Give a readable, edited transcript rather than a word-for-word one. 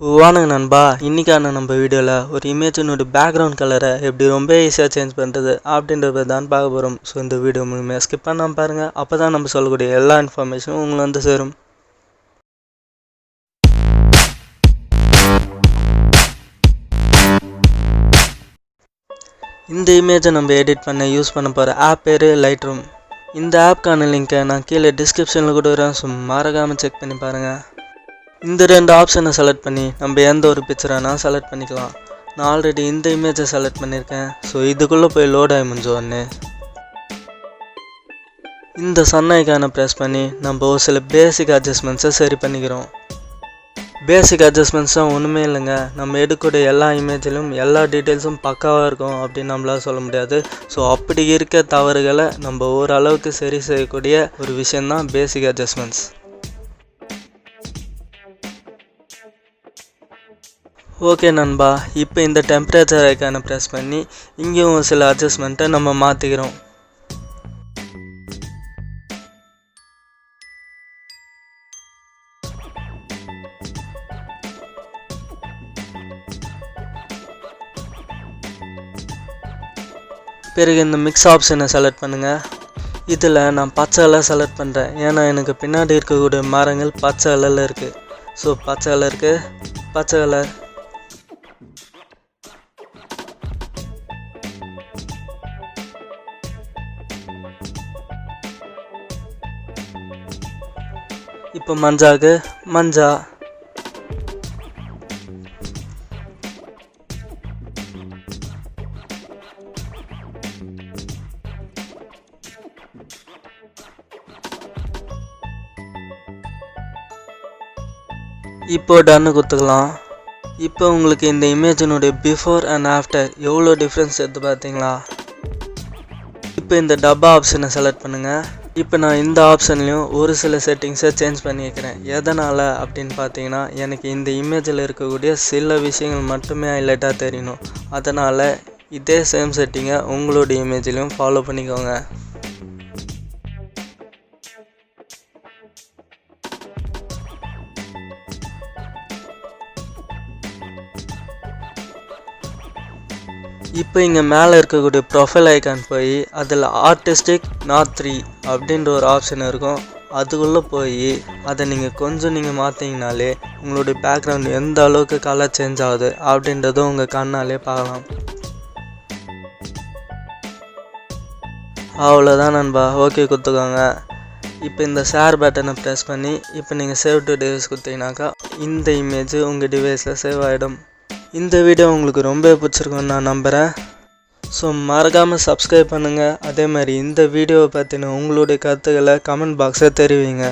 வாங்க நண்பா, இன்னைக்கான நம்ம வீடியோவில் ஒரு இமேஜினோட பேக்ரவுண்ட் கலரை எப்படி ரொம்ப ஈஸியாக சேஞ்ச் பண்ணுறது அப்படின்றத தான் பார்க்க போகிறோம். ஸோ இந்த வீடியோ முழுமையாக ஸ்கிப் பண்ணாமல் பாருங்கள். அப்போ தான் நம்ம சொல்லக்கூடிய எல்லா இன்ஃபர்மேஷனும் உங்களை வந்து சேரும். இந்த இமேஜை நம்ம எடிட் பண்ண யூஸ் பண்ண போகிற ஆப் பேர் லைட்ரூம். இந்த ஆப்க்கான லிங்க்கை நான் கீழே டிஸ்கிரிப்ஷனில் கொடுக்குறேன். ஸோ மறக்காமல் செக் பண்ணி பாருங்கள். இந்த ரெண்டு ஆப்ஷனை செலக்ட் பண்ணி நம்ம எந்த ஒரு பிக்சரானா செலக்ட் பண்ணிக்கலாம். நான் ஆல்ரெடி இந்த இமேஜை செலக்ட் பண்ணியிருக்கேன். ஸோ இதுக்குள்ளே போய் லோட் ஆகி முடிஞ்சோடனே இந்த சன் ஐக்கானை ப்ரெஸ் பண்ணி நம்ம ஒரு சில பேசிக் அட்ஜஸ்ட்மெண்ட்ஸை சரி பண்ணிக்கிறோம். பேசிக் அட்ஜஸ்ட்மெண்ட்ஸும் ஒன்றுமே இல்லைங்க. நம்ம எடுக்கக்கூடிய எல்லா இமேஜிலும் எல்லா டீட்டெயில்ஸும் பக்காவாக இருக்கும் அப்படின்னு நம்மளால் சொல்ல முடியாது. ஸோ அப்படி இருக்க தவறுகளை நம்ம ஓரளவுக்கு சரி செய்யக்கூடிய ஒரு விஷயந்தான் பேசிக் அட்ஜஸ்ட்மெண்ட்ஸ். ஓகே நண்பா, இப்போ இந்த டெம்பரேச்சர் ஐக்கானை ப்ரெஸ் பண்ணி இங்கேயும் சில அட்ஜஸ்ட்மெண்ட்டை நம்ம மாற்றிக்கிறோம். பிறகு இந்த மிக்ஸ் ஆப்ஷனை செலக்ட் பண்ணுங்கள். இதில் நான் பச்சை கலர் செலக்ட் பண்ணுறேன். ஏன்னா எனக்கு பின்னாடி இருக்கக்கூடிய மரங்கள் பச்சை கலரில் இருக்குது. ஸோ பச்சை கலருக்கு பச்சை கலர். இப்போ மஞ்சாக்கு மஞ்சா. இப்போ டன்னு கொடுத்துக்கலாம். இப்போ உங்களுக்கு இந்த இமேஜினுடைய பிஃபோர் அண்ட் ஆஃப்டர் எவ்வளோ டிஃப்ரென்ஸ் எடுத்து பார்த்தீங்களா? இப்போ இந்த டப்பா ஆப்ஷனை செலக்ட் பண்ணுங்கள். இப்போ நான் இந்த ஆப்ஷன்லேயும் ஒரு சில செட்டிங்ஸை சேஞ்ச் பண்ணியிருக்கிறேன். எதனால் அப்படின்னு பார்த்தீங்கன்னா, எனக்கு இந்த இமேஜில் இருக்கக்கூடிய சில விஷயங்கள் மட்டுமே ஹைலைட்டாக தெரியணும். அதனால் இதே சேம் செட்டிங்கை உங்களுடைய இமேஜ்லேயும் ஃபாலோ பண்ணிக்கோங்க. இப்போ இங்கே மேலே இருக்கக்கூடிய ப்ரொஃபைல் ஐக்கான் போய் அதில் ஆர்டிஸ்டிக் நாட் 3 அப்படின்ற ஒரு ஆப்ஷன் இருக்கும். அதுக்குள்ளே போய் அதை நீங்கள் மாற்றிங்கனாலே உங்களுடைய பேக்ரவுண்ட் எந்த அளவுக்கு கலர் சேஞ்ச் ஆகுது அப்படின்றதும் உங்கள் கண்ணாலே பார்க்கலாம். அவ்வளோதான் நண்பா, ஓகே கொடுத்துக்கோங்க. இப்போ இந்த ஷேர் பட்டனை ப்ரெஸ் பண்ணி இப்போ நீங்கள் சேவ் டு டிவைஸ் கொடுத்தீங்கன்னாக்கா இந்த இமேஜ் உங்கள் டிவைஸில் சேவ் ஆகிடும். இந்த வீடியோ உங்களுக்கு ரொம்ப பிடிச்சிருக்குன்னு நான் நம்புகிறேன். ஸோ மறக்காமல் சப்ஸ்கிரைப் பண்ணுங்கள். அதே மாதிரி இந்த வீடியோவை பற்றின உங்களுடைய கருத்துக்களை கமெண்ட் பாக்ஸில் தெரிவிங்க.